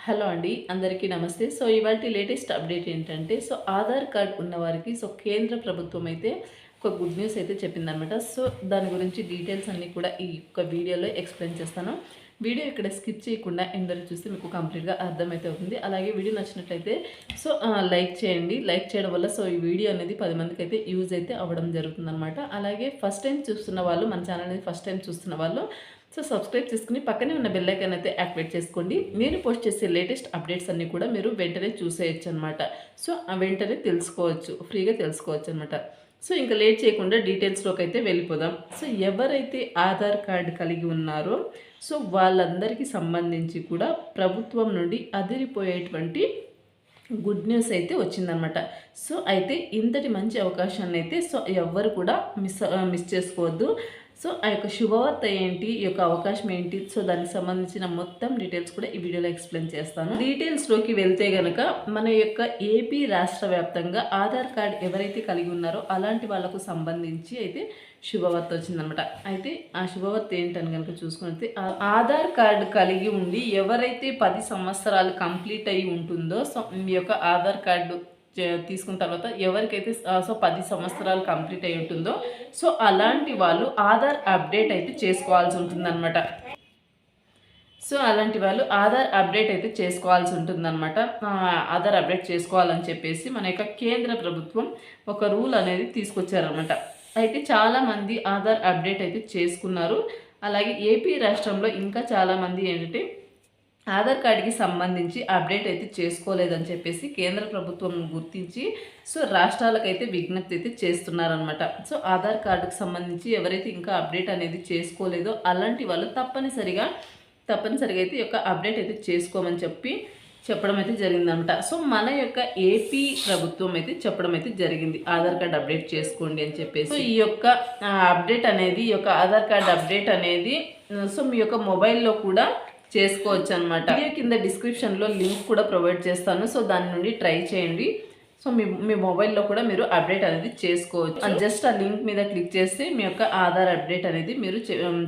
Hello అండి, అందరికీ నమస్తే. సో ఇవాల్టి లేటెస్ట్ అప్డేట్ ఏంటంటే, ఆధార్ కార్డ్ ఉన్నవారికి కేంద్ర ప్రభుత్వం అయితే ఒక గుడ్ న్యూస్ అయితే చెప్పిందనమాట. దాని గురించి డీటెయిల్స్ అన్నీ కూడా ఈ యొక్క వీడియోలో ఎక్స్ప్లెయిన్ చేస్తాను. వీడియో ఇక్కడ స్కిప్ చేయకుండా ఎండ్ వరకు చూస్తే మీకు కంప్లీట్గా అర్థమైతే అవుతుంది. అలాగే వీడియో నచ్చినట్లయితే లైక్ చేయండి. లైక్ చేయడం వల్ల ఈ వీడియో అనేది 10 మందికి అయితే యూజ్ అయితే అవ్వడం జరుగుతుందన్నమాట. అలాగే ఫస్ట్ టైం చూస్తున్న వాళ్ళు, మన ఛానల్ అనేది ఫస్ట్ టైం చూస్తున్న వాళ్ళు సబ్స్క్రైబ్ చేసుకుని పక్కనే ఉన్న బెల్ ఐకాన్ అయితే యాక్టివేట్ చేసుకోండి. నేను పోస్ట్ చేసే లేటెస్ట్ అప్డేట్స్ అన్నీ కూడా మీరు వెంటనే చూసేయచ్చు అనమాట. వెంటనే తెలుసుకోవచ్చు, ఫ్రీగా తెలుసుకోవచ్చు అనమాట. ఇంకా లేట్ చేయకుండా డీటెయిల్స్లోకి అయితే వెళ్ళిపోదాం. ఎవరైతే ఆధార్ కార్డు కలిగి ఉన్నారో వాళ్ళందరికీ సంబంధించి కూడా ప్రభుత్వం నుండి అదిరిపోయేటువంటి గుడ్ న్యూస్ అయితే వచ్చిందనమాట. అయితే ఇంతటి మంచి అవకాశాన్ని అయితే ఎవ్వరు కూడా మిస్ చేసుకోవద్దు. ఆ యొక్క శుభవార్త ఏంటి, ఈ యొక్క అవకాశం ఏంటి, దానికి సంబంధించిన మొత్తం డీటెయిల్స్ కూడా ఈ వీడియోలో ఎక్స్ప్లెయిన్ చేస్తాను. డీటెయిల్స్లోకి వెళ్తే గనక మన యొక్క ఏపీ రాష్ట్ర వ్యాప్తంగా ఆధార్ కార్డ్ ఎవరైతే కలిగి ఉన్నారో అలాంటి వాళ్ళకు సంబంధించి అయితే శుభవార్త వచ్చిందనమాట. అయితే ఆ శుభవార్త ఏంటని కనుక చూసుకుంటే, ఆధార్ కార్డు కలిగి ఉండి ఎవరైతే 10 సంవత్సరాలు కంప్లీట్ అయి ఉంటుందో మీ యొక్క ఆధార్ కార్డు తీసుకున్న తర్వాత ఎవరికైతే 10 సంవత్సరాలు కంప్లీట్ అయి ఉంటుందో అలాంటి వాళ్ళు ఆధార్ అప్డేట్ అయితే చేసుకోవాల్సి ఉంటుందన్నమాట. అలాంటి వాళ్ళు ఆధార్ అప్డేట్ అయితే చేసుకోవాల్సి ఉంటుందన్నమాట. ఆధార్ అప్డేట్ చేసుకోవాలని చెప్పేసి మన యొక్క కేంద్ర ప్రభుత్వం ఒక రూల్ అనేది తీసుకొచ్చారనమాట. అయితే చాలామంది ఆధార్ అప్డేట్ అయితే చేసుకున్నారు. అలాగే ఏపీ రాష్ట్రంలో ఇంకా చాలామంది ఏంటంటే ఆధార్ కార్డుకి సంబంధించి అప్డేట్ అయితే చేసుకోలేదని చెప్పేసి కేంద్ర ప్రభుత్వం గుర్తించి రాష్ట్రాలకైతే విజ్ఞప్తి అయితే చేస్తున్నారనమాట. ఆధార్ కార్డుకి సంబంధించి ఎవరైతే ఇంకా అప్డేట్ అనేది చేసుకోలేదో అలాంటి వాళ్ళు తప్పనిసరిగా అయితే ఈ యొక్క అప్డేట్ అయితే చేసుకోమని చెప్పడం అయితే జరిగిందనమాట. మన యొక్క ఏపీ ప్రభుత్వం అయితే చెప్పడం అయితే జరిగింది, ఆధార్ కార్డ్ అప్డేట్ చేసుకోండి అని చెప్పేసి. ఈ యొక్క అప్డేట్ అనేది, ఈ యొక్క ఆధార్ కార్డ్ అప్డేట్ అనేది మీ యొక్క మొబైల్లో కూడా చేసుకోవచ్చు అనమాట. వీడియో కింద డిస్క్రిప్షన్లో లింక్ కూడా ప్రొవైడ్ చేస్తాను. దాని నుండి ట్రై చేయండి. మీ మొబైల్లో కూడా మీరు అప్డేట్ అనేది చేసుకోవచ్చు. జస్ట్ ఆ లింక్ మీద క్లిక్ చేస్తే మీ యొక్క ఆధార్ అప్డేట్ అనేది మీరు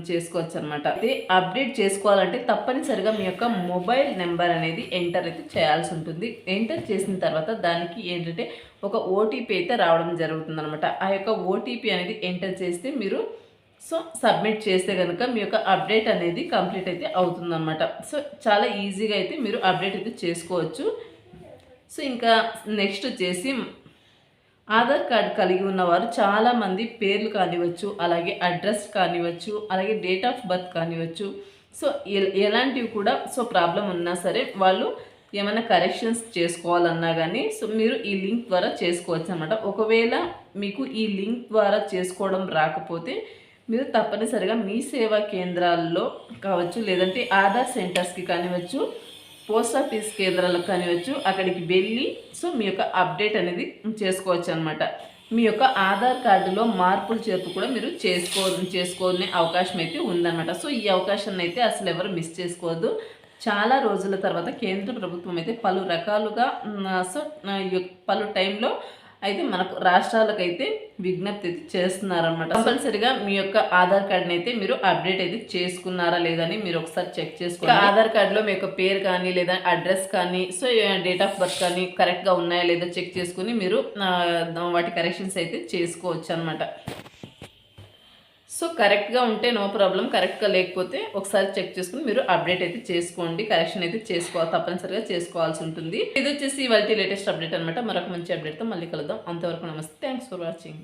చేసుకోవచ్చు అనమాట. అయితే అప్డేట్ చేసుకోవాలంటే తప్పనిసరిగా మీ యొక్క మొబైల్ నెంబర్ అనేది ఎంటర్ అయితే చేయాల్సి ఉంటుంది. ఎంటర్ చేసిన తర్వాత దానికి ఏంటంటే ఒక ఓటీపీ అయితే రావడం జరుగుతుంది అనమాట. ఆ యొక్క ఓటీపీ అనేది ఎంటర్ చేస్తే మీరు సబ్మిట్ చేస్తే కనుక మీ యొక్క అప్డేట్ అనేది కంప్లీట్ అయితే అవుతుందన్నమాట. చాలా ఈజీగా అయితే మీరు అప్డేట్ అయితే చేసుకోవచ్చు. ఇంకా నెక్స్ట్ వచ్చేసి ఆధార్ కార్డ్ కలిగి ఉన్నవారు చాలామంది పేర్లు కానివ్వచ్చు, అలాగే అడ్రస్ కానివ్వచ్చు, అలాగే డేట్ ఆఫ్ బర్త్ కానివ్వచ్చు. ఎలాంటివి కూడా ప్రాబ్లం ఉన్నా సరే వాళ్ళు ఏమైనా కరెక్షన్స్ చేసుకోవాలన్నా కానీ మీరు ఈ లింక్ ద్వారా చేసుకోవచ్చు అన్నమాట. ఒకవేళ మీకు ఈ లింక్ ద్వారా చేసుకోవడం రాకపోతే మీరు తప్పనిసరిగా మీ సేవా కేంద్రాల్లో కావచ్చు, లేదంటే ఆధార్ సెంటర్స్కి కానివచ్చు, పోస్ట్ ఆఫీస్ కేంద్రాలకు కానివచ్చు, అక్కడికి వెళ్ళి మీ యొక్క అప్డేట్ అనేది చేసుకోవచ్చు అనమాట. మీ యొక్క ఆధార్ కార్డులో మార్పులు చేర్పు కూడా మీరు చేసుకునే అవకాశం అయితే ఉందన్నమాట. ఈ అవకాశాన్ని అయితే అసలు ఎవరు మిస్ చేసుకోవద్దు. చాలా రోజుల తర్వాత కేంద్ర ప్రభుత్వం అయితే పలు రకాలుగా పలు టైంలో అయితే మనకు రాష్ట్రాలకైతే విజ్ఞప్తి అయితే చేస్తున్నారనమాట. కంపల్సరిగా మీ యొక్క ఆధార్ కార్డ్ని అయితే మీరు అప్డేట్ అయితే చేసుకున్నారా లేదని మీరు ఒకసారి చెక్ చేసుకోండి. ఆధార్ కార్డులో మీ యొక్క పేరు కానీ లేదా అడ్రస్ కానీ డేట్ ఆఫ్ బర్త్ కానీ కరెక్ట్గా ఉన్నాయా లేదా చెక్ చేసుకుని మీరు వాటి కరెక్షన్స్ అయితే చేసుకోవచ్చు అనమాట. కరెక్ట్గా ఉంటే నో ప్రాబ్లం, కరెక్ట్గా లేకపోతే ఒకసారి చెక్ చేసుకుని మీరు అప్డేట్ అయితే చేసుకోండి. కరెక్షన్ అయితే తప్పనిసరిగా చేసుకోవాల్సి ఉంటుంది. ఇది వచ్చేసి ఇవాళ లేటెస్ట్ అప్డేట్ అనమాట. మరొక మంచి అప్డేట్తో మళ్ళీ కలుద్దాం. అంతవరకు నమస్తే, థ్యాంక్స్ ఫర్ వాచింగ్.